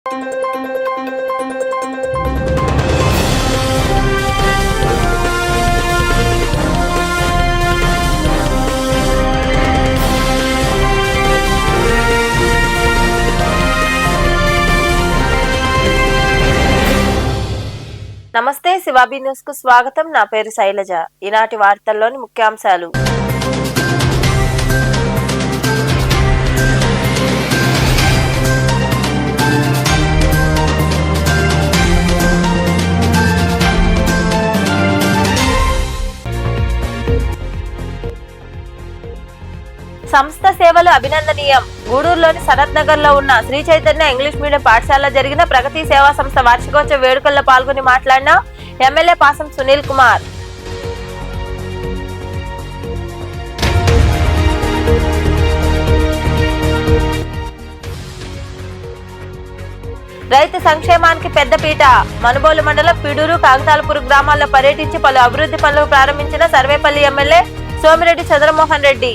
నమస్తే శివాబీ న్యూస్ కు స్వాగతం. నా పేరు శైలజ. ఈనాటి వార్తల్లోని ముఖ్యాంశాలు. సంస్థ సేవలు అభినందనీయం. గూడూరులోని సనత్ నగర్ లో ఉన్న శ్రీ చైతన్య ఇంగ్లీష్ మీడియం పాఠశాలలో జరిగిన ప్రగతి సేవా సంస్థ వార్షికోత్సవ వేడుకల్లో పాల్గొని మాట్లాడిన ఎమ్మెల్యే పాసం సునీల్ కుమార్. రైతు సంక్షేమానికి పెద్దపీట. మనుబోలు మండలం పిడూరు, కాగతాలపూర్ గ్రామాల్లో పర్యటించి పలు అభివృద్ధి పనులు ప్రారంభించిన సర్వేపల్లి ఎమ్మెల్యే సోమిరెడ్డి చంద్రమోహన్ రెడ్డి.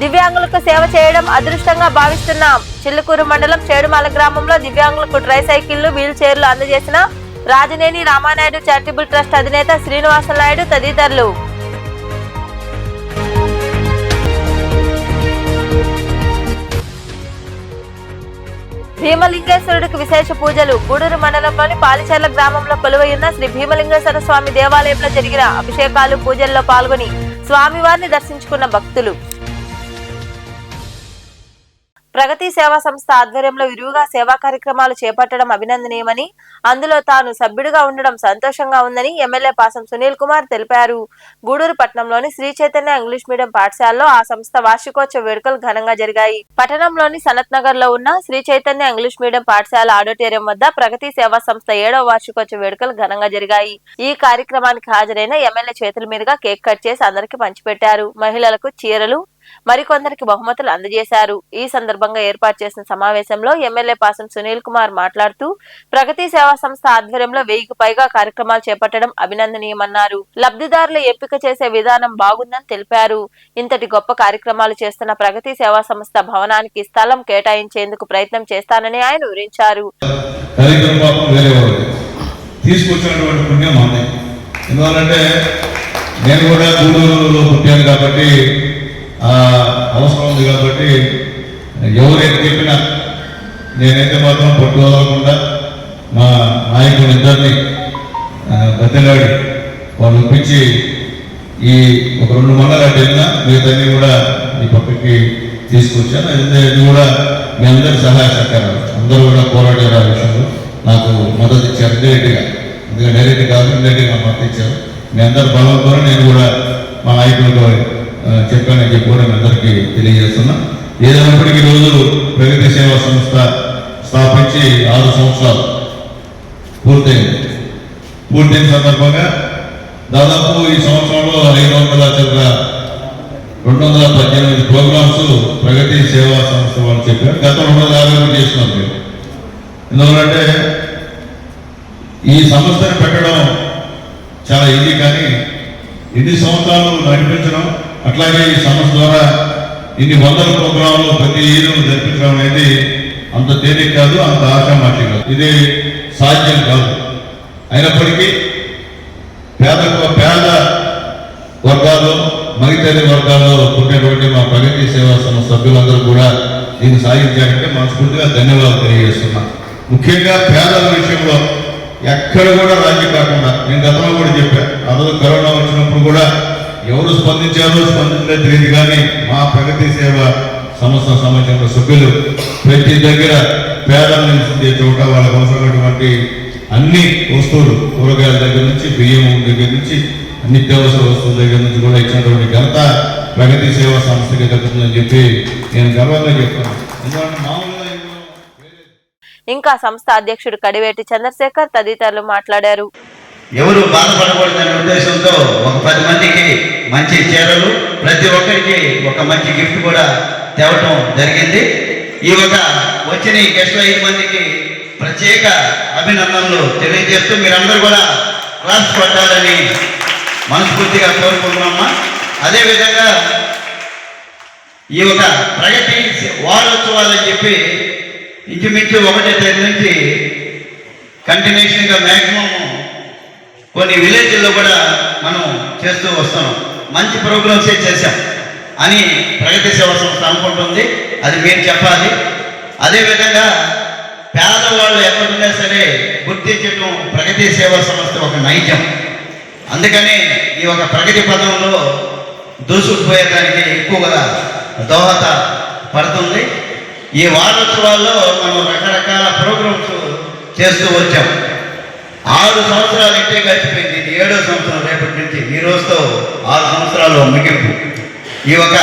దివ్యాంగులకు సేవ చేయడం అదృష్టంగా భావిస్తున్నాం. చిల్లుకూరు మండలం చేడుమాల గ్రామంలో దివ్యాంగులకు ట్రైసైకిళ్లు, వీల్ చైర్లు అందజేసిన రాజనేని రామానాయుడు చారిటబుల్ ట్రస్ట్ అధినేత శ్రీనివాసనాయుడు తదితరులు. భీమలింగేశ్వరుడికి విశేష పూజలు. గూడూరు మండలంలోని పాలిచెర్ల గ్రామంలో కొలువైయున్న శ్రీ భీమలింగేశ్వర స్వామి దేవాలయంలో జరిగిన అభిషేకాలు, పూజల్లో పాల్గొని స్వామివారిని దర్శించుకున్న భక్తులు. ప్రగతి సేవా సంస్థ ఆధ్వర్యంలో విరివిగా సేవా కార్యక్రమాలు చేపట్టడం అభినందనీయమని, అందులో తాను సభ్యుడిగా ఉండడం సంతోషంగా ఉందని ఎమ్మెల్యే పాసం సునీల్ కుమార్ తెలిపారు. గూడూరు పట్టణంలోని శ్రీ చైతన్య ఇంగ్లీష్ మీడియం పాఠశాలలో ఆ సంస్థ వార్షికోత్సవ వేడుకలు ఘనంగా జరిగాయి. పట్టణంలోని సనత్ నగర్ లో ఉన్న శ్రీ చైతన్య ఇంగ్లీష్ మీడియం పాఠశాల ఆడిటోరియం వద్ద ప్రగతి సేవా సంస్థ 7వ వార్షికోత్సవ వేడుకలు ఘనంగా జరిగాయి. ఈ కార్యక్రమానికి హాజరైన ఎమ్మెల్యే చేతుల మీదుగా కేక్ కట్ చేసి అందరికి పంచిపెట్టారు. మహిళలకు చీరలు, మరికొందరికి బహుమతులు అందజేశారు. ఈ సందర్భంగా ఏర్పాటు చేసిన సమావేశంలో ఎమ్మెల్యే పాసం సునీల్ కుమార్ మాట్లాడుతూ ప్రగతి సేవా సంస్థ ఆధ్వర్యంలో 1000కు పైగా కార్యక్రమాలు చేపట్టడం అభినందనీయమన్నారు. లబ్ధిదారుల ఎంపిక చేసే విధానం బాగుందని తెలిపారు. ఇంతటి గొప్ప కార్యక్రమాలు చేస్తున్న ప్రగతి సేవా సంస్థ భవనానికి స్థలం కేటాయించేందుకు ప్రయత్నం చేస్తానని ఆయన వివరించారు. అవసరం ఉంది కాబట్టి ఎవరైతే చెప్పినా నేనైతే మాత్రం పట్టు వదలకుండా మా నాయకులు ఇద్దరిని బతిలాడి వాళ్ళు ఒప్పించి ఈ ఒక 2 మండలాలు అటు వెళ్ళినా మిగతాన్ని కూడా ఈ పక్కకి తీసుకొచ్చాను. ఇది కూడా మీ అందరి సహాయ సహకారాలు అందరూ కూడా పోరాడే విషయంలో నాకు మద్దతు ఇచ్చారు. ఇండైరెక్ట్గా, అందుకే డైరెక్ట్ కాదు, ఇండైరెక్ట్గా నాకు మద్దతు ఇచ్చారు. మీ అందరి బలం ద్వారా నేను కూడా మా నాయకులతో చెప్పానని చెప్పి కూడా మీ అందరికీ తెలియజేస్తున్నా. ఏదైనప్పటికీ ఈరోజు ప్రగతి సేవా సంస్థ స్థాపించి 6 సంవత్సరాలు పూర్తయిన సందర్భంగా దాదాపు ఈ సంవత్సరంలో 218 ప్రోగ్రామ్స్ ప్రగతి సేవా సంస్థ వాళ్ళు చెప్పారు. గతంలో 150 చేస్తున్నాం మేము. ఎందువల్లంటే ఈ సంస్థను పెట్టడం చాలా ఈజీ, కానీ ఎన్ని సంవత్సరాలు నడిపించడం, అట్లాగే ఈ సంస్థ ద్వారా ఇన్ని 100 ప్రోగ్రాంలు ప్రతి ఇయర్ జరిపించడం అనేది అంత తేలిక కాదు, అంత ఆశామాషి కాదు, ఇది సాధ్యం కాదు. అయినప్పటికీ పేద వర్గాలు, మరితల్లి వర్గాల్లో పుట్టినటువంటి మా ప్రగతి సేవా సంస్థ సభ్యులందరూ కూడా దీన్ని సాధించారంటే మనస్ఫూర్తిగా ధన్యవాదాలు తెలియజేస్తున్నా. ముఖ్యంగా పేదల విషయంలో ఎక్కడ కూడా రాజీ కాకుండా, నేను గతంలో కూడా చెప్పాను, ఆ రోజు కరోనా వచ్చినప్పుడు కూడా ఎవరు స్పందించారో స్పందించలేదు తెలియదు, కానీ మా ప్రగతి సేవ సంస్థ సంబంధించిన సభ్యులు ప్రతి దగ్గర పేదలు నిలిచిందే చోట వాళ్ళకు అవసరమైనటువంటి అన్ని వస్తువులు, కూరగాయల దగ్గర నుంచి, బియ్యం దగ్గర నుంచి, నిత్యావసర వస్తువుల దగ్గర నుంచి కూడా ఇచ్చినటువంటి ఘనత ప్రగతి సేవా సంస్థకి దక్కుతుందని చెప్పి నేను గర్వంగా చెప్తాను. ఎందుకంటే మామూలుగా ఇంకా సంస్థ అధ్యక్షుడు కడివేటి చంద్రశేఖర్ తదితరులు మాట్లాడారు. ఎవరు బాధపడకూడదనే ఉద్దేశంతో ఒక 10 మందికి మంచి చీరలు, ప్రతి ఒక్కరికి ఒక మంచి గిఫ్ట్ కూడా తేవటం జరిగింది. ఈ వచ్చిన ఈ గెస్టులు 5 మందికి ప్రత్యేక అభినందనలు తెలియజేస్తూ మీరందరూ కూడా క్లాస్ కొట్టాలని మనస్ఫూర్తిగా కోరుకుంటున్నామా. అదేవిధంగా ఈ ఒక ప్రగతి వారోత్సవాలని చెప్పి ఇంచుమించు 1వ తేదీ నుంచి కంటిన్యూషన్గా మ్యాక్సిమం కొన్ని విలేజ్ల్లో కూడా మనం చేస్తూ వస్తున్నాం. మంచి ప్రోగ్రామ్సే చేశాం అని ప్రగతి సేవా సంస్థ అనుకుంటుంది. అది మీరు చెప్పాలి. అదేవిధంగా పేదవాళ్ళు ఎక్కడున్నా సరే గుర్తించడం ప్రగతి సేవా సంస్థ ఒక నైజం. అందుకని ఈ ఒక ప్రగతి పదంలో దూసుకుపోయేదానికి ఎక్కువగా దోహద పడుతుంది. ఈ వారోత్సవాల్లో మనం రకరకాల ప్రోగ్రామ్స్ చేస్తూ వచ్చాం. 6 సంవత్సరాలు ఇంటే గడిచిపోయింది. ఇది 7వ సంవత్సరం రేపటి నుంచి. ఈ రోజుతో 6 సంవత్సరాలు ముగింపు. ఈ ఒక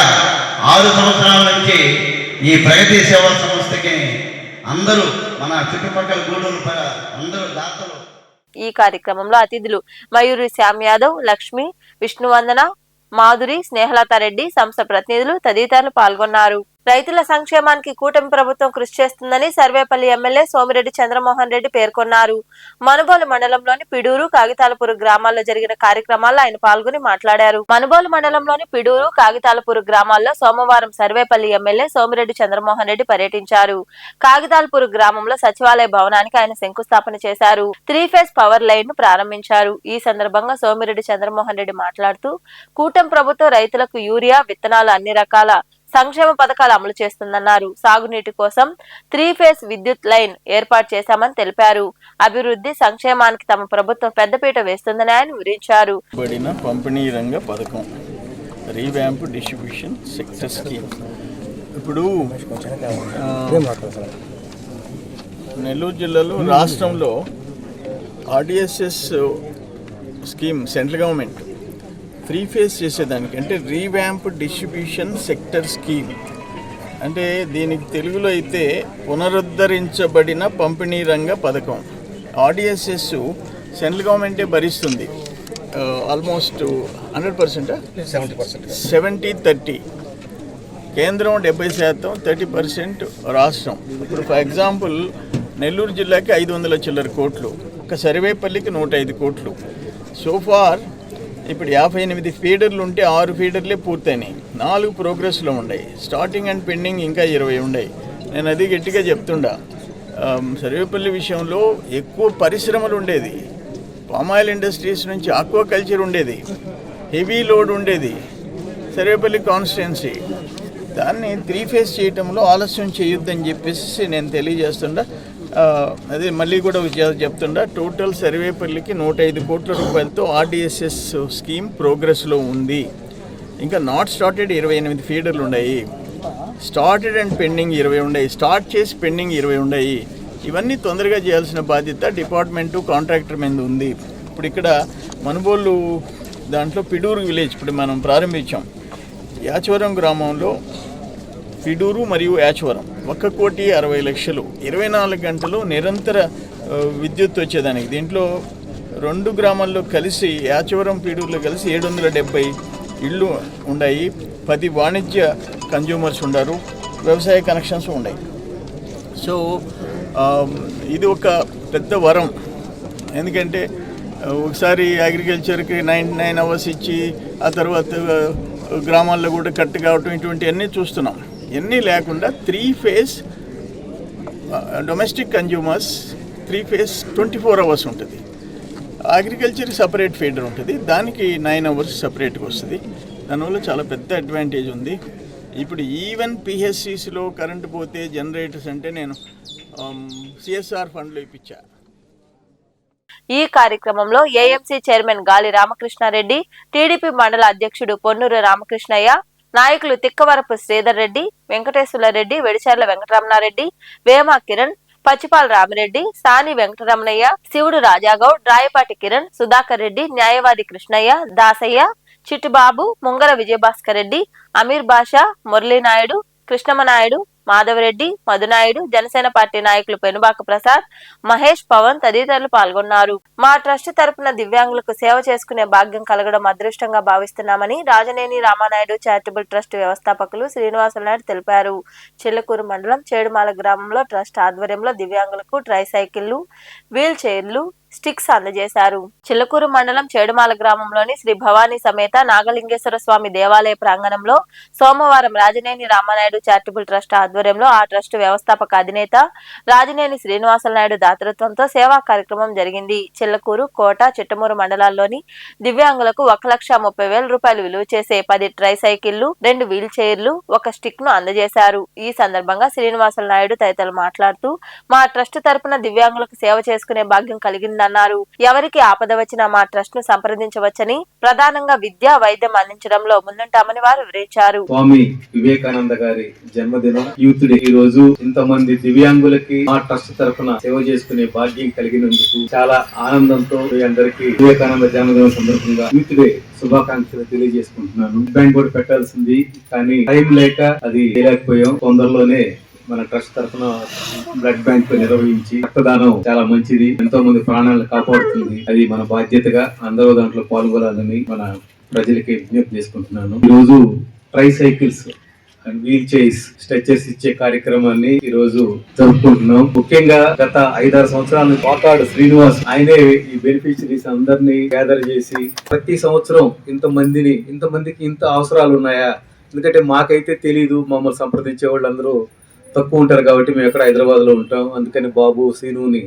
6 సంవత్సరాల నుంచి ఈ ప్రగతి సేవా సంస్థకి అందరూ మన చుట్టుపక్కల గూడూరు అందరూ దాతలు. ఈ కార్యక్రమంలో అతిథులు మయూరి శ్యామ్ యాదవ్, లక్ష్మి, విష్ణువందన, మాధురి, స్నేహలతారెడ్డి, సంస్థ ప్రతినిధులు తదితరులు పాల్గొన్నారు. రైతుల సంక్షేమానికి కూటమి ప్రభుత్వం కృషి చేస్తుందని సర్వేపల్లి ఎమ్మెల్యే సోమిరెడ్డి చంద్రమోహన్ రెడ్డి పేర్కొన్నారు. మనుబోలు మండలంలోని పిడూరు, కాగితాలపూరు గ్రామాల్లో జరిగిన కార్యక్రమాల్లో ఆయన పాల్గొని మాట్లాడారు. మనుబోలు మండలంలోని పిడూరు, కాగితాలపూరు గ్రామాల్లో సోమవారం సర్వేపల్లి ఎమ్మెల్యే సోమిరెడ్డి చంద్రమోహన్ రెడ్డి పర్యటించారు. కాగితాలపూరు గ్రామంలో సచివాలయ భవనానికి ఆయన శంకుస్థాపన చేశారు. 3 ఫేజ్ పవర్ లైన్ ను ప్రారంభించారు. ఈ సందర్భంగా సోమిరెడ్డి చంద్రమోహన్ రెడ్డి మాట్లాడుతూ కూటమి ప్రభుత్వం రైతులకు యూరియా, విత్తనాలు, అన్ని రకాల సంక్షేమ పథకాలు అమలు చేస్తుందన్నారు. సాగునీటి కోసం 3 ఫేజ్ విద్యుత్ లైన్ ఏర్పాటు చేశామని తెలిపారు. అభివృద్ధి సంక్షేమానికి తమ ప్రభుత్వం పెద్దపీట వేస్తుందని ఆయన వివరించారు. పంపిణీ రంగ పథకం రీవ్యాంప్ డిస్ట్రిబ్యూషన్ సెక్టర్ స్కీమ్. ఇప్పుడు నెల్లూరు జిల్లాలో రాష్ట్రంలో RDSS scheme central government 3 phase చేసేదానికి అంటే రీవ్యాంప్ డిస్ట్రిబ్యూషన్ సెక్టర్ స్కీమ్ అంటే దీనికి తెలుగులో అయితే పునరుద్ధరించబడిన పంపిణీ రంగ పథకం. ఆర్డిఎస్ఎస్ సెంట్రల్ గవర్నమెంటే భరిస్తుంది. ఆల్మోస్ట్ 100%, 70-30 కేంద్రం 70%, 30% రాష్ట్రం. ఇప్పుడు ఫర్ ఎగ్జాంపుల్ నెల్లూరు జిల్లాకి 500 చిల్లర కోట్లు, ఒక సర్వేపల్లికి 105 కోట్లు. సోఫార్ ఇప్పుడు 58 ఫీడర్లు ఉంటే 6 ఫీడర్లే పూర్తయినాయి, 4 ప్రోగ్రెస్లో ఉన్నాయి. స్టార్టింగ్ అండ్ పెండింగ్ ఇంకా 20 ఉన్నాయి. నేను అది గట్టిగా చెప్తుండా. సర్వేపల్లి విషయంలో ఎక్కువ పరిశ్రమలు ఉండేది. పామాయిల్ ఇండస్ట్రీస్ నుంచి ఆక్వాకల్చర్ ఉండేది, హెవీ లోడ్ ఉండేది సర్వేపల్లి కాన్స్టిట్యున్సీ. దాన్ని 3 ఫేజ్ చేయటంలో ఆలస్యం చేయొద్దని చెప్పేసి నేను తెలియజేస్తుండా. అదే మళ్ళీ కూడా చెప్తుండా. టోటల్ సర్వేపల్లికి 105 కోట్ల రూపాయలతో ఆర్డిఎస్ఎస్ స్కీమ్ ప్రోగ్రెస్లో ఉంది. ఇంకా నాట్ స్టార్టెడ్ 28 ఫీడర్లు ఉన్నాయి. స్టార్టెడ్ అండ్ పెండింగ్ 20 ఉన్నాయి. స్టార్ట్ చేసి పెండింగ్ 20 ఉన్నాయి. ఇవన్నీ తొందరగా చేయాల్సిన బాధ్యత డిపార్ట్మెంటు, కాంట్రాక్టర్ మీద ఉంది. ఇప్పుడు ఇక్కడ మనుబోలు దాంట్లో పిడూరు విలేజ్ ఇప్పుడు మనం ప్రారంభించాం. యాచవరం గ్రామంలో పిడూరు మరియు యాచవరం 1,60,00,000, 24 గంటలు నిరంతర విద్యుత్ వచ్చేదానికి. దీంట్లో 2 గ్రామాల్లో కలిసి యాచవరం, పిడూరులో కలిసి 770 ఇళ్ళు ఉన్నాయి. 10 వాణిజ్య కన్జ్యూమర్స్ ఉన్నారు, వ్యవసాయ కనెక్షన్స్ ఉన్నాయి. సో ఇది ఒక పెద్ద వరం. ఎందుకంటే ఒకసారి అగ్రికల్చర్కి 99 అవర్స్ ఇచ్చి ఆ తర్వాత గ్రామాల్లో కూడా కట్ కావటం ఇటువంటివన్నీ చూస్తున్నాం. ఇవన్నీ లేకుండా 3 phase domestic consumers 3 phase 24 hours ఉంటుంది. అగ్రికల్చర్ సపరేట్ ఫీడర్ ఉంటుంది, దానికి 9 అవర్స్ సపరేట్గా వస్తుంది. దానివల్ల చాలా పెద్ద అడ్వాంటేజ్ ఉంది. ఇప్పుడు ఈవెన్ పిహెచ్సిస్లో కరెంటు పోతే జనరేటర్స్ అంటే నేను సిఎస్ఆర్ ఫండ్లో ఇప్పించా. ఈ కార్యక్రమంలో ఏఎంసీ చైర్మన్ గాలి రామకృష్ణారెడ్డి, టీడీపీ మండల అధ్యక్షుడు పొన్నూరు రామకృష్ణయ్య, నాయకులు తిక్కవరపు శ్రీధర్ రెడ్డి, వెంకటేశ్వర రెడ్డి, వెడిచర్ల వెంకటరమణారెడ్డి, వేమ కిరణ్, పచ్చిపాల రామిరెడ్డి, సాని వెంకటరమణయ్య, శివుడు రాజాగౌడ్, రాయపాటి కిరణ్, సుధాకర్ రెడ్డి, న్యాయవాది కృష్ణయ్య, దాసయ్య, చిట్టుబాబు, ముంగర విజయభాస్కర్ రెడ్డి, అమీర్ బాషా, మురళీనాయుడు, కృష్ణమనాయుడు, మాధవరెడ్డి, మధునాయుడు, జనసేన పార్టీ నాయకులు పెనుబాక ప్రసాద్, మహేష్, పవన్ తదితరులు పాల్గొన్నారు. మా ట్రస్ట్ తరపున దివ్యాంగులకు సేవ చేసుకునే భాగ్యం కలగడం అదృష్టంగా భావిస్తున్నామని రాజనేని రామానాయుడు చారిటబుల్ ట్రస్ట్ వ్యవస్థాపకులు శ్రీనివాసనాయుడు తెలిపారు. చిల్లకూరు మండలం చేడుమాల గ్రామంలో ట్రస్ట్ ఆధ్వర్యంలో దివ్యాంగులకు ట్రైసైకిళ్లు, వీల్ చైర్లు, స్టిక్స్ అందజేశారు. చిల్లకూరు మండలం చేడుమాల గ్రామంలోని శ్రీ భవానీ సమేత నాగలింగేశ్వర స్వామి దేవాలయ ప్రాంగణంలో సోమవారం రాజనేని రామానాయుడు చారిటబుల్ ట్రస్ట్ ఆధ్వర్యంలో ఆ ట్రస్ట్ వ్యవస్థాపక అధినేత రాజనేని శ్రీనివాసనాయుడు దాతృత్వంతో సేవా కార్యక్రమం జరిగింది. చిల్లకూరు, కోట, చిట్టమూరు మండలాల్లోని దివ్యాంగులకు 1,30,000 రూపాయలు విలువ చేసే 10 ట్రై సైకిళ్లు, 2 వీల్ చైర్లు, 1 స్టిక్ ను అందజేశారు. ఈ సందర్భంగా శ్రీనివాసనాయుడు తదితరులు మాట్లాడుతూ మా ట్రస్ట్ తరపున దివ్యాంగులకు సేవ చేసుకునే భాగ్యం కలిగిందన్నారు. ఎవరికి ఆపద వచ్చినా మా ట్రస్ట్ ను సంప్రదించవచ్చని, ప్రధానంగా విద్య, వైద్యం అందించడంలో ముందుంటామని వారు వివరించారు. స్వామి వివేకానంద గారి జన్మదినం యూత్ డే. ఈ రోజు ఇంతమంది దివ్యాంగులకి మా ట్రస్ట్ తరపున సేవ చేసుకునే భాగ్యం కలిగినందుకు చాలా ఆనందంతో మీ అందరికీ వివేకానంద జన్మదినం సందర్భంగా యూత్ డే శుభాకాంక్షలు తెలియజేసుకుంటున్నాను. బ్యాంక్ కూడా పెట్టాల్సింది కానీ టైం లేక అది చేయలేకపోయాం. తొందరలోనే మన ట్రస్ట్ తరఫున బ్లడ్ బ్యాంక్ నిర్వహించి రక్తదానం చాలా మంచిది, ఎంతో మంది ప్రాణాలను కాపాడుతుంది. అది మన బాధ్యతగా అందరూ దాంట్లో పాల్గొనాలని మన ప్రజలకి విజ్ఞప్తి చేసుకుంటున్నాను. ఈ రోజు tricycles and wheelchairs, stretchers ఇచ్చే కార్యక్రమాన్ని ఈ రోజు జరుపుకుంటున్నాం. ముఖ్యంగా గత 5-6 సంవత్సరాల నుంచి పాకాడు శ్రీనివాస్ ఆయనే ఈ బెనిఫిషరీస్ అందరినీ గ్యాదర్ చేసి ప్రతి సంవత్సరం ఇంతమందికి ఇంత అవసరాలు ఉన్నాయా, ఎందుకంటే మాకైతే తెలీదు, మమ్మల్ని సంప్రదించే వాళ్ళందరూ తక్కువ ఉంటారు కాబట్టి మేము ఎక్కడ హైదరాబాద్ లో ఉంటాం. అందుకని బాబు సీనుని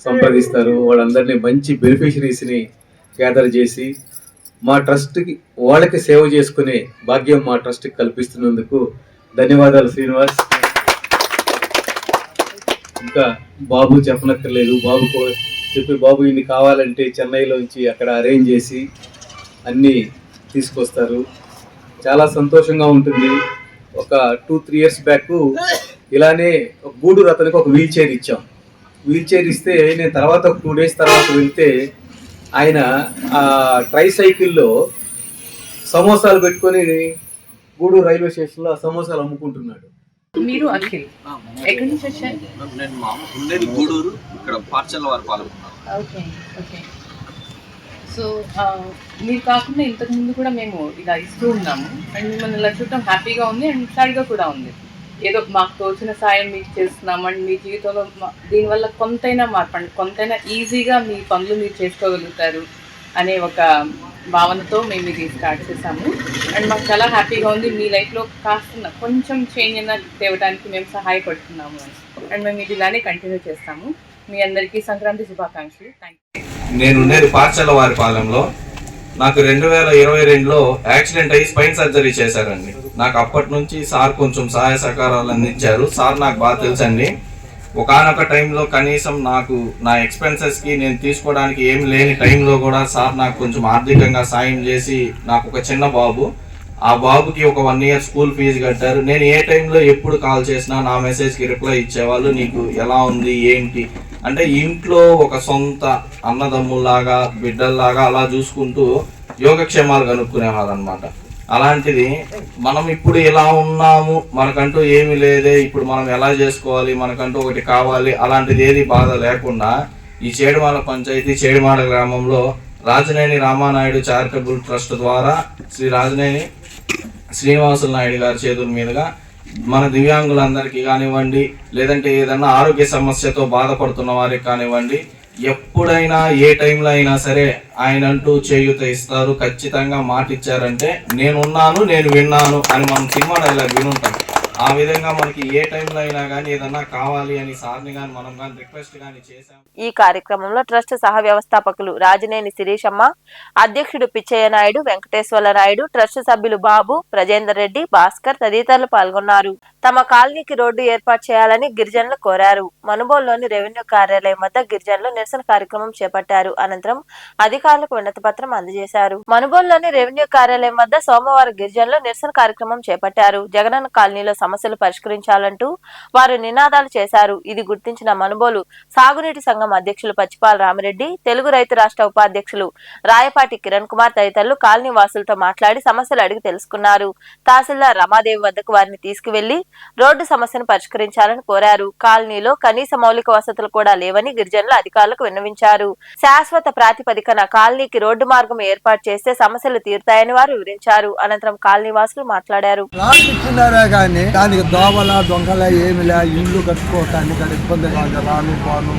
సంప్రదిస్తారు. వాళ్ళందరినీ మంచి బెనిఫిషరీస్ ని గ్యాదర్ చేసి మా ట్రస్ట్ కి వాళ్ళకి సేవ చేసుకునే భాగ్యం మా ట్రస్ట్ కి కల్పిస్తున్నందుకు ధన్యవాదాలు శ్రీనివాస్. ఇంకా బాబు చెప్పనక్కర్లేదు, బాబు ఇన్ని కావాలంటే చెన్నైలోంచి అక్కడ అరేంజ్ చేసి అన్ని తీసుకొస్తారు. చాలా సంతోషంగా ఉంటుంది. ఒక 2-3 ఇయర్స్ బ్యాక్ ఇలానే గూడూరు అతనికి ఒక వీల్ చైర్ ఇచ్చాం. వీల్ చైర్ ఇస్తే నేను తర్వాత 2 days తర్వాత వెళ్తే ఆయన ఆ ట్రై సైకిల్లో సమోసాలు పెట్టుకొని గూడూరు రైల్వే స్టేషన్లో ఆ సమోసాలు అమ్ముకుంటున్నాడు. మీరు అఖిల్ ఎక్కడి నుంచి వచ్చారు? నేను ఉండేది గూడూరు, ఇక్కడ పార్చల్లవారిపాలెం. Okay okay. సో మీరు కాకుండా ఇంతకు ముందు కూడా మేము ఇలా ఇస్తూ ఉన్నాము అండ్ మిమ్మల్ని ఇలా చూడటం హ్యాపీగా ఉంది అండ్ సాడ్గా కూడా ఉంది. ఏదో మాకు తోచిన సాయం మీకు చేస్తున్నాం అండ్ మీ జీవితంలో దీనివల్ల కొంతైనా మార్పండి, కొంతైనా ఈజీగా మీ పనులు మీరు చేసుకోగలుగుతారు అనే ఒక భావనతో మేము ఇది స్టార్ట్ చేసాము. అండ్ మాకు చాలా హ్యాపీగా ఉంది. మీ లైఫ్లో కాస్త కొంచెం చేంజ్ అయినా తేవడానికి మేము సహాయపడుతున్నాము అండ్ మేము ఇది ఇలానే కంటిన్యూ చేస్తాము. మీ అందరికీ సంక్రాంతి శుభాకాంక్షలు. Thank you. నేను ఉండేది పార్చల్లవారిపాలెంలో. నాకు 2022లో యాక్సిడెంట్ అయ్యి స్పైన్ సర్జరీ చేశారండి. నాకు అప్పటి నుంచి సార్ కొంచెం సహాయ సహకారాలు అందించారు. సార్ నాకు బాగా తెలుసండి. ఒకానొక టైంలో కనీసం నాకు నా ఎక్స్పెన్సెస్కి నేను తీసుకోవడానికి ఏం లేని టైంలో కూడా సార్ నాకు కొంచెం ఆర్థికంగా సాయం చేసి, నాకు ఒక చిన్న బాబు, ఆ బాబుకి ఒక 1 year స్కూల్ ఫీజు కట్టారు. నేను ఏ టైంలో ఎప్పుడు కాల్ చేసినా నా మెసేజ్కి రిప్లై ఇచ్చేవాళ్ళు. నీకు ఎలా ఉంది ఏంటి అంటే ఇంట్లో ఒక సొంత అన్నదమ్ముల్లాగా బిడ్డల్లాగా అలా చూసుకుంటూ యోగక్షేమాలు కనుక్కునేవారు అనమాట. అలాంటిది మనం ఇప్పుడు ఇలా ఉన్నాము, మనకంటూ ఏమీ లేదే, ఇప్పుడు మనం ఎలా చేసుకోవాలి, మనకంటూ ఒకటి కావాలి, అలాంటిది ఏది బాధ లేకుండా ఈ చేడుమాల పంచాయతీ చేడుమాల గ్రామంలో రాజనేని రామానాయుడు చారిటబుల్ ట్రస్ట్ ద్వారా శ్రీ రాజనేని శ్రీనివాసులు నాయుడు గారి చేతుల మీదుగా మన దివ్యాంగులందరికీ కానివ్వండి, లేదంటే ఏదన్నా ఆరోగ్య సమస్యతో బాధపడుతున్న వారికి కానివ్వండి, ఎప్పుడైనా ఏ టైంలో అయినా సరే ఆయన అంటూ చేయూత ఇస్తారు. ఖచ్చితంగా మాట ఇచ్చారంటే నేనున్నాను, నేను విన్నాను అని మనం సినిమా డైలాగ్ వినుంటాం. ఆ విధంగా మనకి ఏ టైంలో అయినా కానీ ఏదన్నా కావాలి అని సార్ని కానీ మనం కానీ రిక్వెస్ట్ కానీ చేశాం. ఈ కార్యక్రమంలో ట్రస్ట్ సహ వ్యవస్థాపకులు రాజనేని శిరీషమ్మ, అధ్యక్షుడు పిచ్చయ్య నాయుడు, వెంకటేశ్వర నాయుడు, ట్రస్ట్ సభ్యులు బాబు, ప్రజేందర్ రెడ్డి, భాస్కర్ తదితరులు పాల్గొన్నారు. తమ కాలనీకి రోడ్డు ఏర్పాటు చేయాలని గిరిజనులు కోరారు. మనుబోలులోని రెవెన్యూ కార్యాలయం వద్ద గిరిజనులు నిరసన కార్యక్రమం చేపట్టారు. అనంతరం అధికారులకు వినతి పత్రం అందజేశారు. మనుబోలులోని రెవెన్యూ కార్యాలయం వద్ద సోమవారం గిరిజనులు నిరసన కార్యక్రమం చేపట్టారు. జగనన్న కాలనీలో సమస్యలు పరిష్కరించాలంటూ వారు నినాదాలు చేశారు. ఇది గుర్తించిన మనుబోలు సాగునీటి సంఘం అధ్యక్షులు పచ్చిపాల రామిరెడ్డి, తెలుగు రైతు రాష్ట్ర ఉపాధ్యక్షులు రాయపాటి కిరణ్ కుమార్ తదితరులు కాలనీ వాసులతో మాట్లాడి సమస్యలు అడిగి తెలుసుకున్నారు. తహసీల్దార్ రమాదేవి వద్దకు వారిని తీసుకువెళ్లి రోడ్డు సమస్యను పరిష్కరించాలని కోరారు. కాలనీలో కనీస మౌలిక వసతులు కూడా లేవని గిరిజనులు అధికారులకు విన్నవించారు. శాశ్వత ప్రాతిపదికన కాలనీకి రోడ్డు మార్గం ఏర్పాటు చేస్తే సమస్యలు తీరుతాయని వారు వివరించారు. అనంతరం కాలనీ వాసులు మాట్లాడారు. దానికి దోమల దొంగల ఏమిలే, ఇల్లు కట్టుకోవటానికి ఇబ్బంది కాదు, రాను పోను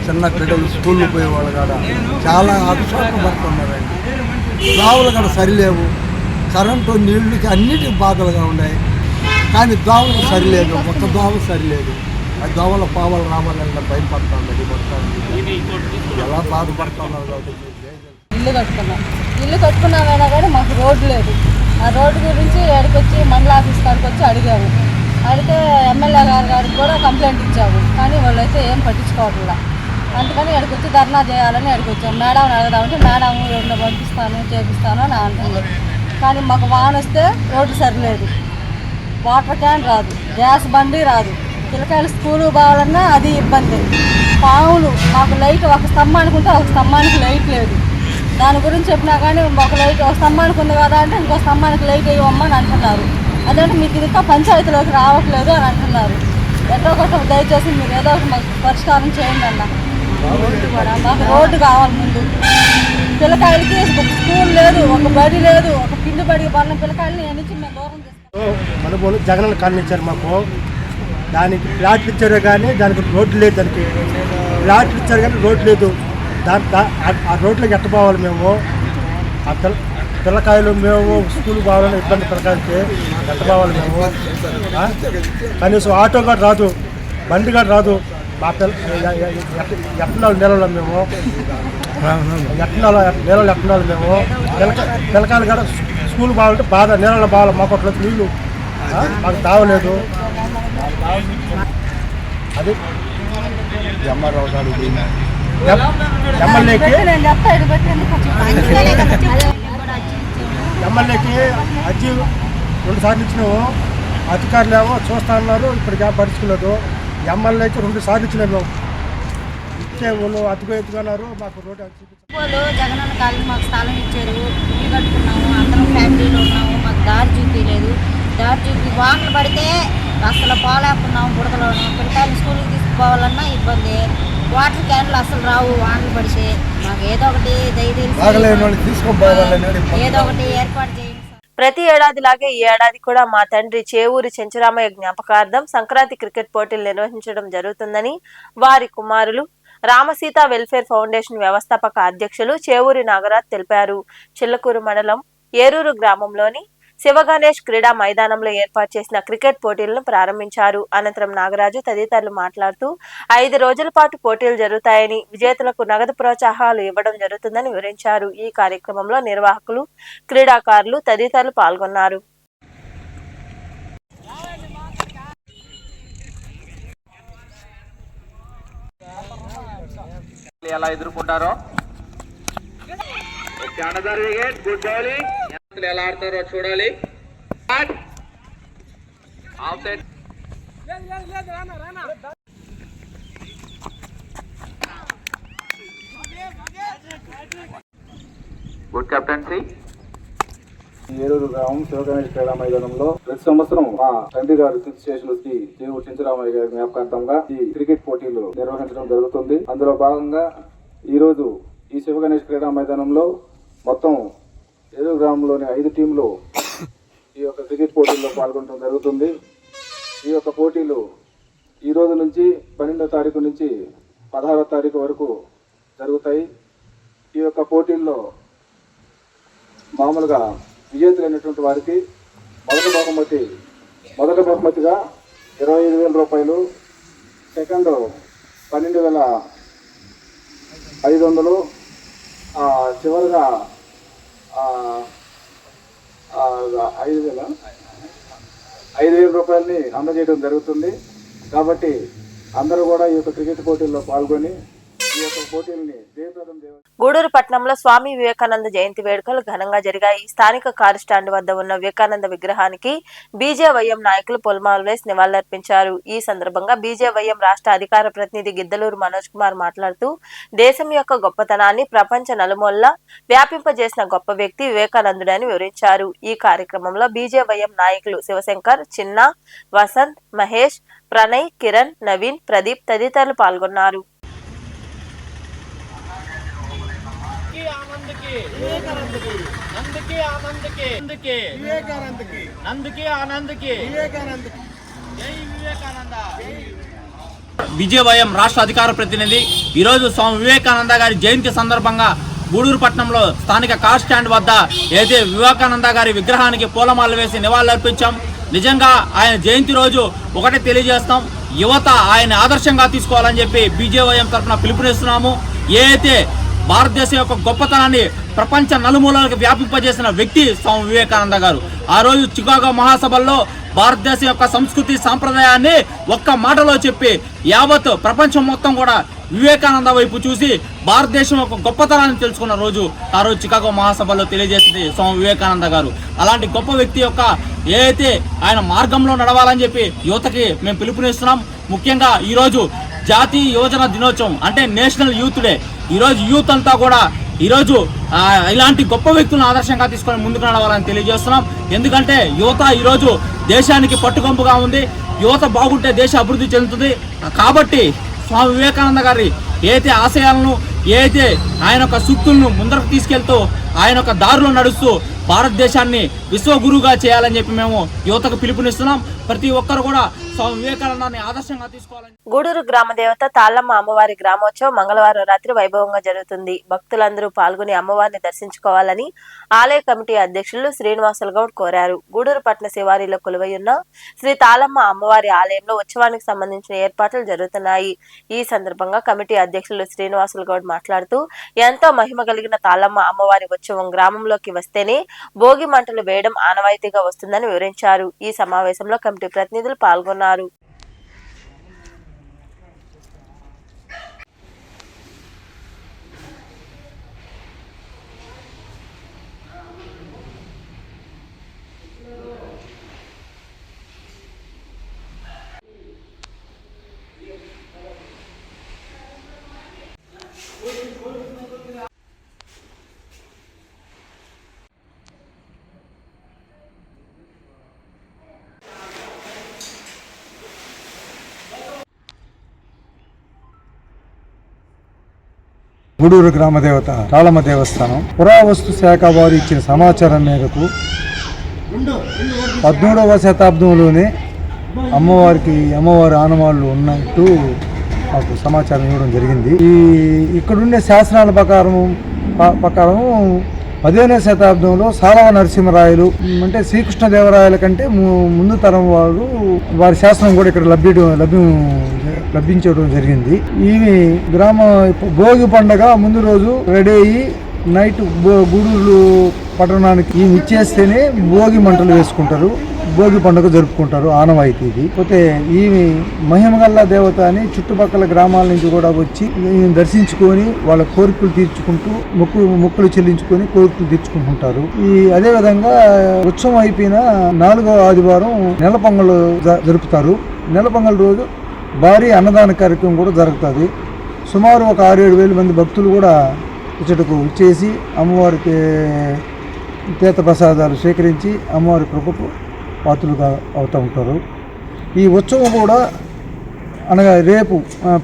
చిన్న బిడ్డలు స్కూల్లో పోయేవాళ్ళు కూడా చాలా అభిషేకం పడుతున్నారండి. దోవలు కూడా సరిలేవు, కరెంటు నీళ్ళకి అన్నిటికీ బాధలుగా ఉన్నాయి. కానీ దోవలకు సరిలేదు, ఒక్క దోవ సరిలేదు. ఆ దోవల పావలు రావాలన్న భయం పడుతుంది. ఎలా బాధపడుతున్నారు కాబట్టి ఇల్లు కట్టుకున్నామైనా కానీ మాకు రోడ్డు లేదు. ఆ రోడ్డు గురించి ఎక్కడికొచ్చి మండల ఆఫీస్ కాడికి వచ్చి అడిగాము. అడిగితే ఎమ్మెల్యే గారికి కూడా కంప్లైంట్ ఇచ్చాము. కానీ వాళ్ళైతే ఏం పట్టించుకోవట్లా. అందుకని ఇక్కడికి వచ్చి ధర్నా చేయాలని ఇక్కడికి వచ్చాము. మేడం అడుగుదామంటే మేడం రెండు పంపిస్తాను చేపిస్తాను అని అంటుంది. కానీ మాకు వాన వస్తే రోడ్డు సరిలేదు, వాటర్ క్యాన్ రాదు, గ్యాస్ బండి రాదు, పిల్లకాయలు స్కూలు పోవాలన్నా అది ఇబ్బంది. పావులు మాకు లైట్ ఒక స్తంభానికి ఉంటే ఒక స్తంభానికి లైట్ లేదు. దాని గురించి చెప్పినా కానీ ఒక లైట్ ఒక స్తంభానికి ఉంది కదా అంటే ఇంకో స్తంభానికి లైట్ వేయమని అంటున్నారు. అదంటే మీకు ఇంకా పంచాయతీలోకి రావట్లేదు అని అంటున్నారు. ఎటో ఒకటి దయచేసి మీరు ఏదో ఒకటి మాకు పరిష్కారం చేయండి అన్న. మాకు రోడ్డు కావాలి ముందు. పిల్లకాయలకి స్కూల్ లేదు, ఒక బడి లేదు, ఒక పిండి బడికి పడిన పిల్లకాయలని నుంచి మేము దూరం చేస్తాం. మనబోలు జగన్ కాలనీ ఇచ్చారు మాకు, దానికి ఫ్లాట్లు ఇచ్చారు కానీ దానికి రోడ్డు లేదు. దానికి ఫ్లాట్లు ఇచ్చారు కానీ రోడ్డు లేదు. ఆ రోడ్లోకి ఎట్టపోవాలి మేము. ఆ పిల్లకాయలు మేము స్కూల్ పోవాలని ఇబ్బంది. పిల్లకాయలకి ఎట్టపోవాలి మేము. కనీసం ఆటో కూడా రాదు, బండి కూడా రాదు. మా ఎట్టనాలు నెలలో మేము నీళ్ళు ఎట్టనాలు మేము. పిల్లకాయలు కూడా స్కూల్ పోవాలంటే బాధ. నీళ్ళలో బాగా మాకు నీళ్ళు మాకు తావలేదు. అది ఎంఆర్ఓ గారు ఎమ్మెల్యేకి అర్జీ 2 సార్లు ఇచ్చినాము. అధికారులు ఏమో చూస్తా అన్నారు, ఇప్పటికి పరుచుకోలేదు. ఎమ్మెల్యేకి 2 సార్లు ఇచ్చినాము. మేము ఇచ్చే వాళ్ళు అతుకున్నారు. మాకు రోడ్డు జగనన్న కాలనీ మాకు స్థలం ఇచ్చారు, ఇల్లు కట్టుకున్నాము, అందరం ఫ్యామిలీలో ఉన్నాము. మాకు దారి చూపించలేదు. దారి చూపి వానలు పడితే అసలు పోలేకున్నాము. బుడకలోను పిల్లకాయలు స్కూల్కి తీసుకుపోవాలన్నా ఇబ్బంది. వాటర్ క్యాన్లు అసలు రావు వానలు పడితే. మాకు ఏదో ఒకటి ఏదో ఒకటి ఏర్పాటు చేయండి. ప్రతి ఏడాదిలాగే ఈ ఏడాది కూడా మా తండ్రి చేవూరి చెంచురామయ్య జ్ఞాపకార్థం సంక్రాంతి క్రికెట్ పోటీలు నిర్వహించడం జరుగుతుందని వారి కుమారులు రామసీత వెల్ఫేర్ ఫౌండేషన్ వ్యవస్థాపక అధ్యక్షులు చేవూరి నాగరాజ్ తెలిపారు. చిల్లకూరు మండలం ఏరూరు గ్రామంలోని శివగణేష్ క్రీడా మైదానంలో ఏర్పాటు చేసిన క్రికెట్ పోటీలను ప్రారంభించారు. అనంతరం నాగరాజు తదితరులు మాట్లాడుతూ 5 రోజుల పాటు పోటీలు జరుగుతాయని, విజేతలకు నగదు ప్రోత్సాహాలు ఇవ్వడం జరుగుతుందని వివరించారు. ఈ కార్యక్రమంలో నిర్వాహకులు, క్రీడాకారులు తదితరులు పాల్గొన్నారు. ఎలా ఎదుర్కొంటారో ఎలా ఆడతారో చూడాలి. Good captaincy. ఏరూరు గ్రామం శివగణేష్ క్రీడా మైదానంలో ప్రతి సంవత్సరం మా తండ్రి గారు శేషులు శ్రీ చేవూరి చెంచురామయ్య గారి జ్ఞాపకార్థంగా ఈ క్రికెట్ పోటీలు నిర్వహించడం జరుగుతుంది. అందులో భాగంగా ఈ రోజు ఈ శివగణేష్ క్రీడా మైదానంలో మొత్తం ఏరూరు గ్రామంలోని 5 టీంలు ఈ యొక్క క్రికెట్ పోటీల్లో పాల్గొనడం జరుగుతుంది. ఈ యొక్క పోటీలు ఈ రోజు నుంచి 12వ తారీఖు నుంచి 16వ తారీఖు వరకు జరుగుతాయి. ఈ యొక్క పోటీల్లో మామూలుగా విజేతలైనటువంటి వారికి మొదటి బహుమతిగా 25,000 రూపాయలు, సెకండ్ 12,500, చివరిగా 5,000 రూపాయలని అందజేయడం జరుగుతుంది. కాబట్టి అందరూ కూడా ఈ యొక్క క్రికెట్ పోటీల్లో పాల్గొని ఈ యొక్క పోటీల్ని జయప్రదం చేయాలి. గూడూరు పట్టణంలో స్వామి వివేకానంద జయంతి వేడుకలు ఘనంగా జరిగాయి. స్థానిక కారు స్టాండ్ వద్ద ఉన్న వివేకానంద విగ్రహానికి బీజేవైఎం నాయకులు పొలమాలు వేసి నివాళులర్పించారు. ఈ సందర్భంగా బీజేవైఎం రాష్ట్ర అధికార ప్రతినిధి గిద్దలూరు మనోజ్ కుమార్ మాట్లాడుతూ దేశం యొక్క గొప్పతనాన్ని ప్రపంచ నలుమూలలా వ్యాపింపజేసిన గొప్ప వ్యక్తి వివేకానందుడని వివరించారు. ఈ కార్యక్రమంలో బీజేవైఎం నాయకులు శివశంకర్, చిన్న, వసంత్, మహేష్, ప్రణయ్, కిరణ్, నవీన్, ప్రదీప్ తదితరులు పాల్గొన్నారు. విజయవయం రాష్ట్ర అధికార ప్రతినిధి. ఈరోజు స్వామి వివేకానంద గారి జయంతి సందర్భంగా గూడూరు పట్టణంలో స్థానిక కార్ స్టాండ్ వద్ద ఏదైతే వివేకానంద గారి విగ్రహానికి పూలమాలలు వేసి నివాళులర్పించాం. నిజంగా ఆయన జయంతి రోజు ఒకటే తెలియజేస్తాం, యువత ఆయన ఆదర్శంగా తీసుకోవాలని చెప్పి బీజేవైఎం తరఫున పిలుపునిస్తున్నాము. ఏదైతే భారతదేశం యొక్క గొప్పతనాన్ని ప్రపంచ నలుమూలలకు వ్యాపింపజేసిన వ్యక్తి స్వామి వివేకానంద గారు. ఆ రోజు చికాగో మహాసభల్లో భారతదేశం యొక్క సంస్కృతి సాంప్రదాయాన్ని ఒక్క మాటలో చెప్పి యావత్ ప్రపంచం మొత్తం కూడా వివేకానంద వైపు చూసి భారతదేశం యొక్క గొప్పతనాన్ని తెలుసుకున్న రోజు ఆ రోజు చికాగో మహాసభలో తెలియజేసింది స్వామి వివేకానంద గారు. అలాంటి గొప్ప వ్యక్తి యొక్క ఏదైతే ఆయన మార్గంలో నడవాలని చెప్పి యువతకి మేము పిలుపునిస్తున్నాం. ముఖ్యంగా ఈరోజు జాతీయ యువజన దినోత్సవం అంటే నేషనల్ యూత్ డే. ఈరోజు యూత్ అంతా కూడా ఈరోజు ఇలాంటి గొప్ప వ్యక్తులను ఆదర్శంగా తీసుకొని ముందుకు నడవాలని తెలియజేస్తున్నాం. ఎందుకంటే యువత ఈరోజు దేశానికి పట్టుకొంపుగా ఉంది. యువత బాగుంటే దేశ అభివృద్ధి చెందుతుంది. కాబట్టి స్వామి వివేకానంద గారి ఏదైతే ఆశయాలను ఏదైతే ఆయన యొక్క సూక్తులను ముందరకు తీసుకెళ్తూ ఆయన యొక్క దారిలో నడుస్తూ భారతదేశాన్ని విశ్వగురువుగా చేయాలని చెప్పి మేము యువతకు పిలుపునిస్తున్నాం. ప్రతి ఒక్కరు కూడా స్వామి వివేకానందాన్ని ఆదర్శంగా తీసుకోవాలని. గూడూరు గ్రామ దేవత తాళ్ళమ్మ అమ్మవారి గ్రామోత్సవం మంగళవారం రాత్రి వైభవంగా జరుగుతుంది. భక్తులందరూ పాల్గొని అమ్మవారిని దర్శించుకోవాలని ఆలయ కమిటీ అధ్యక్షులు శ్రీనివాసులు గౌడ్ కోరారు. గూడూరు పట్టణ శివారిలో కొలువై ఉన్న శ్రీ తాళ్ళమ్మ అమ్మవారి ఆలయంలో ఉత్సవానికి సంబంధించిన ఏర్పాట్లు జరుగుతున్నాయి. ఈ సందర్భంగా కమిటీ అధ్యక్షులు శ్రీనివాసులు గౌడ్ మాట్లాడుతూ ఎంతో మహిమ కలిగిన తాళ్ళమ్మ అమ్మవారి ఉత్సవం గ్రామంలోకి వస్తేనే భోగి మంటలు వేయడం ఆనవాయితీగా వస్తుందని వివరించారు. ఈ సమావేశంలో కమిటీ ప్రతినిధులు పాల్గొన్నారు. గూడూరు గ్రామ దేవత తాళమ్మ దేవస్థానం పురావస్తు శాఖ వారు ఇచ్చిన సమాచారం మేరకు 17వ శతాబ్దంలోనే అమ్మవారి ఆనవాళ్ళు ఉన్నట్టు మాకు సమాచారం ఇవ్వడం జరిగింది. ఇక్కడుండే శాసనాల ప్రకారం 15వ శతాబ్దంలో సాలవ నరసింహరాయలు అంటే శ్రీకృష్ణదేవరాయల కంటే ముందు తరం వారి శాసనం కూడా ఇక్కడ లభించడం జరిగింది. ఈ గ్రామ భోగి పండగ ముందు రోజు రెడీ అయ్యి నైట్ గూడూరు పట్టణానికి ఈ ఇచ్చేస్తేనే భోగి మంటలు వేసుకుంటారు, భోగి పండుగ జరుపుకుంటారు, ఆనవాయితీ ఇది. పోతే ఈ మహిమగల్ల దేవత అని చుట్టుపక్కల గ్రామాల నుంచి కూడా వచ్చి దర్శించుకొని వాళ్ళ కోరికలు తీర్చుకుంటూ మొక్కులు చెల్లించుకొని కోరికలు తీర్చుకుంటుంటారు. అదేవిధంగా ఉత్సవం అయిపోయిన 4వ ఆదివారం నెల పొంగలు జరుపుతారు. నెల పొంగల్ రోజు భారీ అన్నదాన కార్యక్రమం కూడా జరుగుతుంది. సుమారు ఒక 6-7 వేల మంది భక్తులు కూడా ఇచ్చటకు వచ్చేసి అమ్మవారికి తీర్థ ప్రసాదాలు స్వీకరించి అమ్మవారి కృపకు పాత్రలుగా అవుతూ ఉంటారు. ఈ ఉత్సవం కూడా అనగా రేపు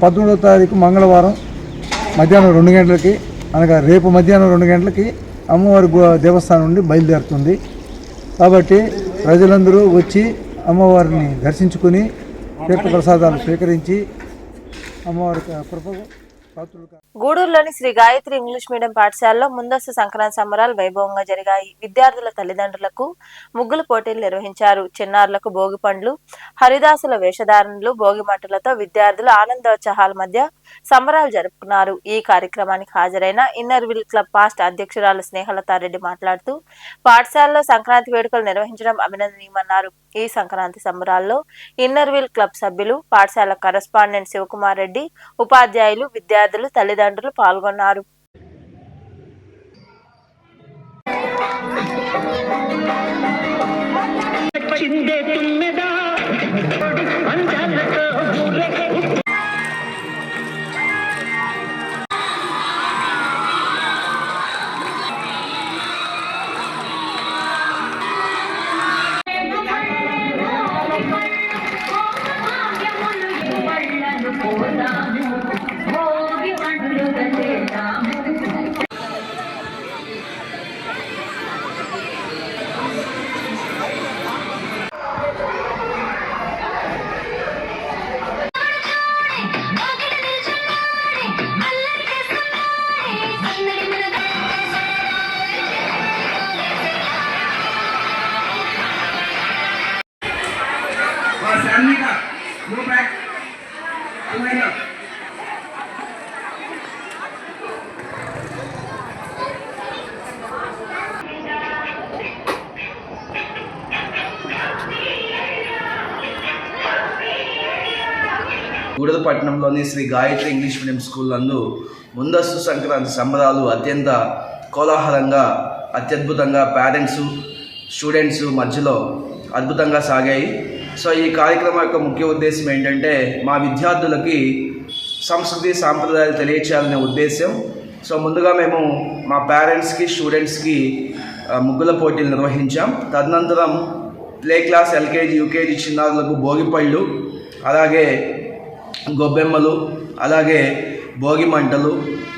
18వ తారీఖు మంగళవారం మధ్యాహ్నం 2 గంటలకి అనగా రేపు మధ్యాహ్నం 2 గంటలకి అమ్మవారి దేవస్థానం నుండి బయలుదేరుతుంది. కాబట్టి ప్రజలందరూ వచ్చి అమ్మవారిని దర్శించుకొని తీర్థ ప్రసాదాలు స్వీకరించి అమ్మవారి కృపకు పాత్రలుగా. గూడూరులోని శ్రీ గాయత్రి ఇంగ్లీష్ మీడియం పాఠశాలలో ముందస్తు సంక్రాంతి సంబరాలు వైభవంగా జరిగాయి. విద్యార్థుల తల్లిదండ్రులకు ముగ్గులు పోటీలు నిర్వహించారు. చిన్నారులకు భోగి పండ్లు, హరిదాసుల వేషధారణలు, భోగి మంటలతో విద్యార్థులు ఆనందోత్సాహాల మధ్య సంబరాలు జరుపుకున్నారు. ఈ కార్యక్రమానికి హాజరైన ఇన్నర్ వీల్ క్లబ్ పాస్ట్ అధ్యక్షురాలు స్నేహలతారెడ్డి మాట్లాడుతూ పాఠశాలలో సంక్రాంతి వేడుకలు నిర్వహించడం అభినందనీయమన్నారు. ఈ సంక్రాంతి సంబరాల్లో ఇన్నర్ వీల్ క్లబ్ సభ్యులు, పాఠశాల కరెస్పాండెంట్ శివకుమార్ రెడ్డి, ఉపాధ్యాయులు, విద్యార్థులు, తల్లిదండ్రులు పాల్గొన్నారు. గూడూరుపట్నంలోని Sri Gayatri English medium school నందు ముందస్తు సంక్రాంతి సంబరాలు అత్యంత కోలాహలంగా అత్యద్భుతంగా పేరెంట్స్ స్టూడెంట్స్ మధ్యలో అద్భుతంగా సాగాయి. సో ఈ కార్యక్రమం యొక్క ముఖ్య ఉద్దేశం ఏంటంటే మా విద్యార్థులకి సంస్కృతి సాంప్రదాయాలు తెలియచేయాలనే ఉద్దేశం. సో ముందుగా మేము మా పేరెంట్స్కి స్టూడెంట్స్కి ముగ్గుల పోటీలు నిర్వహించాం. తదనంతరం ప్లే క్లాస్ ఎల్కేజీ యూకేజీ చిన్నారులకు భోగిపళ్ళు, అలాగే గొబ్బెమ్మలు, అలాగే భోగి మంటలు,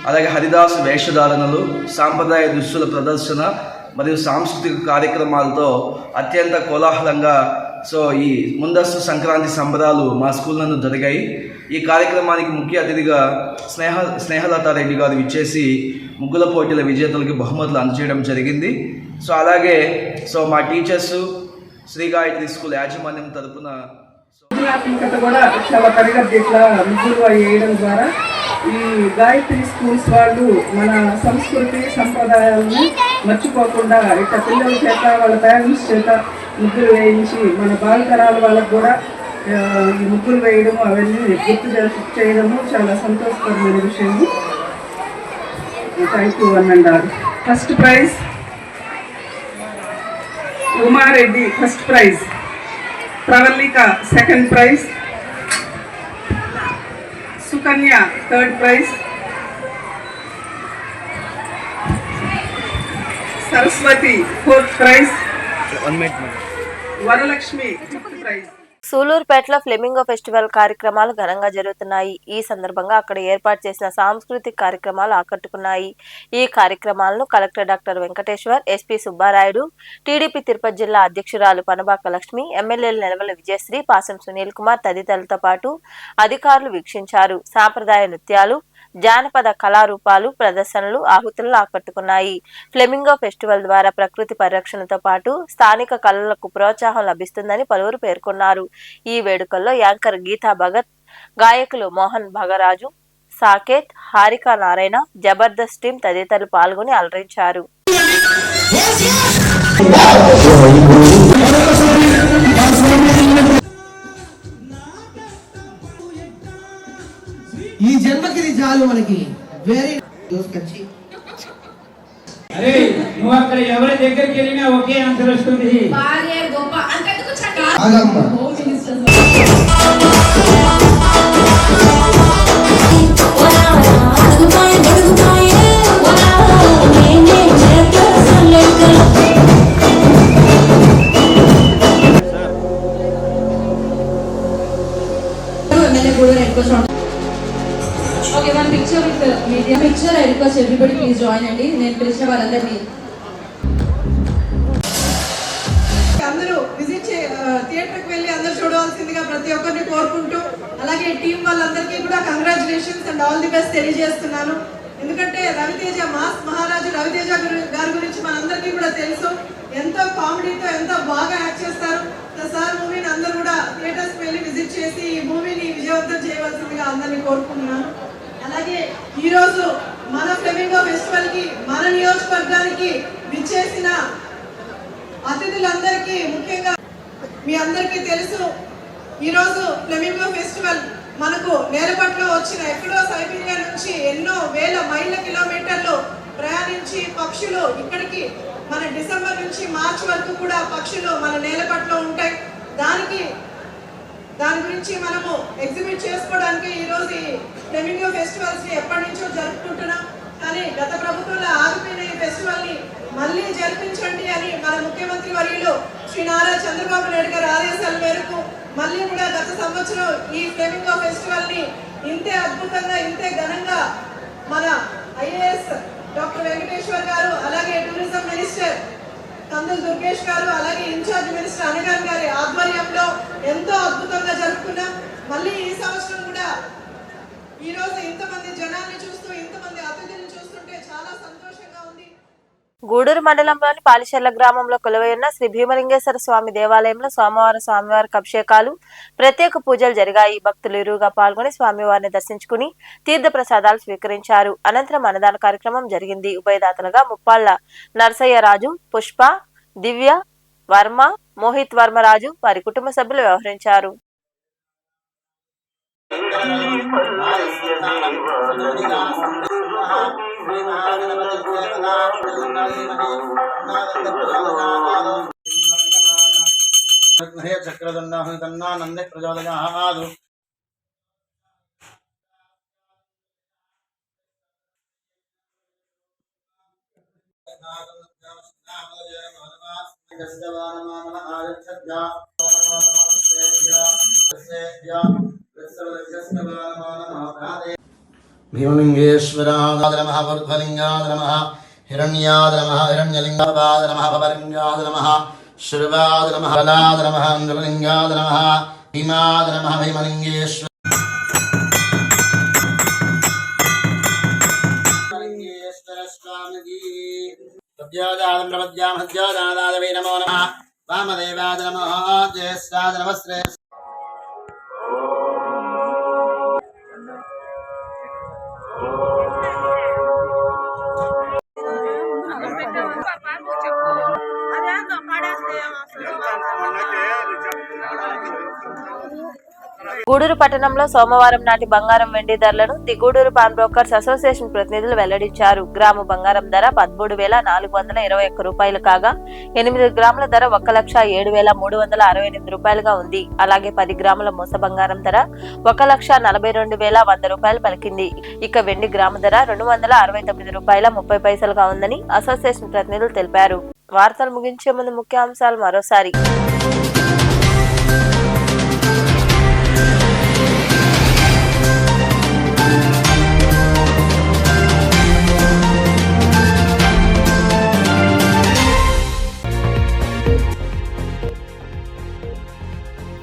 అలాగే హరిదాసు వేషధారణలు, సాంప్రదాయ దుస్తుల ప్రదర్శన మరియు సాంస్కృతిక కార్యక్రమాలతో అత్యంత కోలాహలంగా సో ఈ ముందస్తు సంక్రాంతి సంబరాలు మా స్కూల్ నందు జరిగాయి. ఈ కార్యక్రమానికి ముఖ్య అతిథిగా స్నేహలతారెడ్డి గారు ఇచ్చేసి ముగ్గుల పోటీల విజేతలకు బహుమతులు అందజేయడం జరిగింది. సో అలాగే మా టీచర్స్ శ్రీ గాయత్రి స్కూల్ యాజమాన్యం తరఫున సృజనాత్మకత కూడా చాలా పెరగద్ది. ఇట్లా ముగ్గులు వేయడం ద్వారా ఈ గాయత్రి స్కూల్స్ వాళ్ళు మన సంస్కృతి సంప్రదాయాలను మర్చిపోకుండా ఇట్లా పిల్లల చేత వాళ్ళ పేరెంట్స్ చేత ముగ్గులు వేయించి మన భావితరాల వాళ్ళకు కూడా ఈ ముగ్గులు వేయడము అవన్నీ గుర్తు చేయడము చాలా సంతోషకరమైన విషయము. థ్యాంక్ యూ అన్నారు. First prize Umareddy, first prize. Pravallika second prize. Sukanya third prize. Saraswati fourth prize. Varalakshmi fifth prize. సూలూరుపేటలో flamingo festival కార్యక్రమాలు ఘనంగా జరుగుతున్నాయి. ఈ సందర్భంగా అక్కడ ఏర్పాటు చేసిన సాంస్కృతిక కార్యక్రమాలు ఆకట్టుకున్నాయి. ఈ కార్యక్రమాలను collector doctor Venkateshwar, SP Subbarayudu, TDP Tirupati జిల్లా అధ్యక్షురాలు పనబాక లక్ష్మి, ఎమ్మెల్యేలు నెలవల విజయశ్రీ, పాసం సునీల్ కుమార్ తదితరులతో పాటు అధికారులు వీక్షించారు. సాంప్రదాయ నృత్యాలు, జానపద కళారూపాలు, ప్రదర్శనలు ఆహుతులను ఆకట్టుకున్నాయి. ఫ్లెమింగో ఫెస్టివల్ ద్వారా ప్రకృతి పరిరక్షణతో పాటు స్థానిక కళలకు ప్రోత్సాహం లభిస్తుందని పలువురు పేర్కొన్నారు. ఈ వేడుకల్లో యాంకర్ గీతా భగత్, గాయకులు మోహన్ భగరాజు, సాకేత్, హారికా నారాయణ, జబర్దస్త్ టీం తదితరులు పాల్గొని అలరించారు. ఈ జన్మకి ఇది చాలు మనకి. వెరీ దోస్కచ్చి అరే నువ్వు అక్కడ ఎవరి దగ్గరికి వెళ్ళినా ఒకే ఆన్సర్ వస్తుంది. Okay, one picture with the media. Picture, I request everybody please join అండి. నేను పిలిచిన వాళ్ళందరినీ అందరూ విజిట్ థియేటర్కి వెళ్ళి అందరూ చూడవలసిందిగా ప్రతి ఒక్కరిని కోరుకుంటూ, అలాగే టీం వాళ్ళందరికీ కూడా congratulations and all the best తెలియజేస్తున్నాను. ఎందుకంటే రవితేజ, మాస్ మహారాజు రవితేజ గారి గురించి మనందరికీ కూడా తెలుసు. ఎంతో కామెడీతో ఎంతో బాగా యాక్ట్ చేస్తారు. సార్ మూవీని అందరూ కూడా థియేటర్స్కి వెళ్ళి విజిట్ చేసి ఈ మూవీని విజయవంతం చేయవలసిందిగా అందరినీ కోరుకుంటున్నాను. అలాగే ఈరోజు మన ఫ్లెమింగో ఫెస్టివల్ కి మన నియోజకవర్గానికి విచ్చేసిన అతిథులందరికీ, ముఖ్యంగా మీ అందరికీ తెలుసు ఈరోజు ఫ్లెమింగో ఫెస్టివల్ మనకు నేలపట్లో వచ్చిన ఎక్కడో సైబీరియా నుంచి ఎన్నో వేల మైళ్ళ కిలోమీటర్లు ప్రయాణించి పక్షులు ఇక్కడికి మన డిసెంబర్ నుంచి మార్చి వరకు కూడా పక్షులు మన నేలపట్లో ఉంటాయి. దాని గురించి మనము ఎగ్జిబిట్ చేసుకోవడానికి ఈరోజు ఈ ఫ్లెమింగో ఫెస్టివల్స్ ని ఎప్పటి నుంచో జరుపుకుంటున్నాం. కానీ గత ప్రభుత్వంలో ఆగిపోయిన ఈ ఫెస్టివల్ ని మళ్ళీ జరిపించండి అని మన ముఖ్యమంత్రి వర్యులు శ్రీ నారా చంద్రబాబు నాయుడు గారి ఆదేశాల మేరకు మళ్ళీ కూడా గత సంవత్సరం ఈ ఫ్లెమింగో ఫెస్టివల్ ని ఇంతే అద్భుతంగా, ఇంతే ఘనంగా మన ఐఏఎస్ డాక్టర్ వెంకటేశ్వర్ గారు, అలాగే టూరిజం మినిస్టర్ కందుల దుర్గేష్ గారు, అలాగే ఇన్ఛార్జ్ మినిస్టర్ అనగాన్ గారి ఆధ్వర్యంలో ఎంతో అద్భుతంగా జరుపుకున్నాం. మళ్ళీ ఈ సంవత్సరం కూడా ఈ రోజు ఇంతమంది జనాన్ని చూస్తూ, ఇంతమంది అతిథులను చూస్తుంటే చాలా సంతోషంగా ఉంది. గూడూరు మండలంలోని పాలిచెర్ల గ్రామంలో కొలువైన శ్రీ భీమలింగేశ్వర స్వామి దేవాలయంలో సోమవారం స్వామివారికి అభిషేకాలు, ప్రత్యేక పూజలు జరిగాయి. భక్తులు ఇరువుగా పాల్గొని స్వామివారిని దర్శించుకుని తీర్థ ప్రసాదాలు స్వీకరించారు. అనంతరం అన్నదాన కార్యక్రమం జరిగింది. ఉభయదాతలుగా ముప్పాళ్ల నరసయ్యరాజు, పుష్ప, దివ్య వర్మ, మోహిత్ వర్మరాజు వారి కుటుంబ సభ్యులు వ్యవహరించారు. చక్రదండానంద ప్రచోదయాదు భీమలింగేశ్వరాద నమః వర్ధలింగాద నమః హిరణ్యాద నమః హిరణ్యలింగాద నమః భవలింగాద నమః శివాద నమః బలాద నమః అంజలింగాద నమః భీమాద నమః భీమలింగేశ్వర స్వామికి సత్యోజాతం ప్రపద్యాం సత్యోజాదాదవే నమో నమః వామదేవాద నమః జ్యేష్ఠాద నమస్తే గూడూరు పట్టణంలో సోమవారం నాటి బంగారం వెండి ధరలను the Gudur pawn brokers association ప్రతినిధులు వెల్లడించారు. గ్రాము బంగారం ధర 13,421 రూపాయలు కాగా 8 గ్రాముల ధర 1,07,368 రూపాయలుగా ఉంది. అలాగే 10 గ్రాముల మోస బంగారం ధర 1,42,100 రూపాయలు పలికింది. ఇక వెండి గ్రాము ధర 269 రూపాయల 30 పైసలుగా ఉందని అసోసియేషన్ ప్రతినిధులు తెలిపారు. వార్తలు ముగించే ముందు ముఖ్యాంశాలు మరోసారి.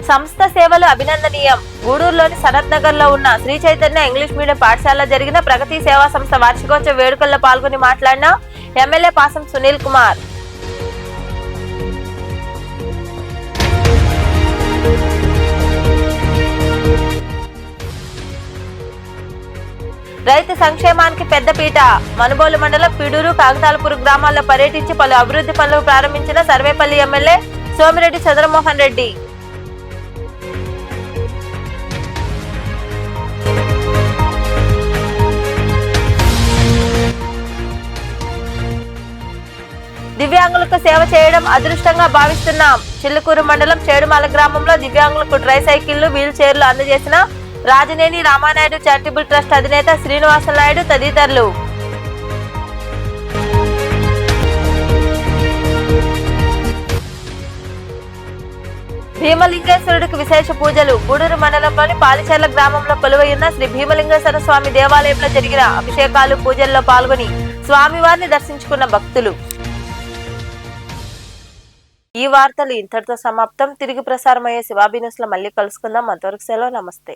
సంస్థ సేవలు అభినందనీయం. గూడూరులోని సనత్ నగర్ లో ఉన్న శ్రీ చైతన్య ఇంగ్లీష్ మీడియం పాఠశాలలో జరిగిన ప్రగతి సేవా సంస్థ వార్షికోత్సవ వేడుకల్లో పాల్గొని మాట్లాడిన ఎమ్మెల్యే పాసం సునీల్ కుమార్. రైతు సంక్షేమానికి పెద్దపీట. మనుబోలు మండలం పిడూరు కాగతాలపూర్ గ్రామాల్లో పర్యటించి పలు అభివృద్ధి పనులు ప్రారంభించిన సర్వేపల్లి ఎమ్మెల్యే సోమిరెడ్డి చంద్రమోహన్ రెడ్డి. దివ్యాంగులకు సేవ చేయడం అదృష్టంగా భావిస్తున్నాం. చిల్లుకూరు మండలం చేడుమాల గ్రామంలో దివ్యాంగులకు డ్రై సైకిళ్లు, వీల్ చైర్లు అందజేసిన రాజనేని రామానాయుడు చారిటబుల్ ట్రస్ట్ అధినేత శ్రీనివాసనాయుడు తదితరులు. భీమలింగేశ్వరుడికి విశేష పూజలు. గూడూరు మండలంలోని పాలిచెర్ల గ్రామంలో కొలువైయున్న శ్రీ భీమలింగేశ్వర స్వామి దేవాలయంలో జరిగిన అభిషేకాలు, పూజల్లో పాల్గొని స్వామివారిని దర్శించుకున్న భక్తులు. ఈ వార్తలు ఇంతటితో సమాప్తం. తిరిగి ప్రసారమయ్యే శివాబీ న్యూస్ లో మళ్ళీ కలుసుకుందాం. అంతవరకు సెలవు. నమస్తే.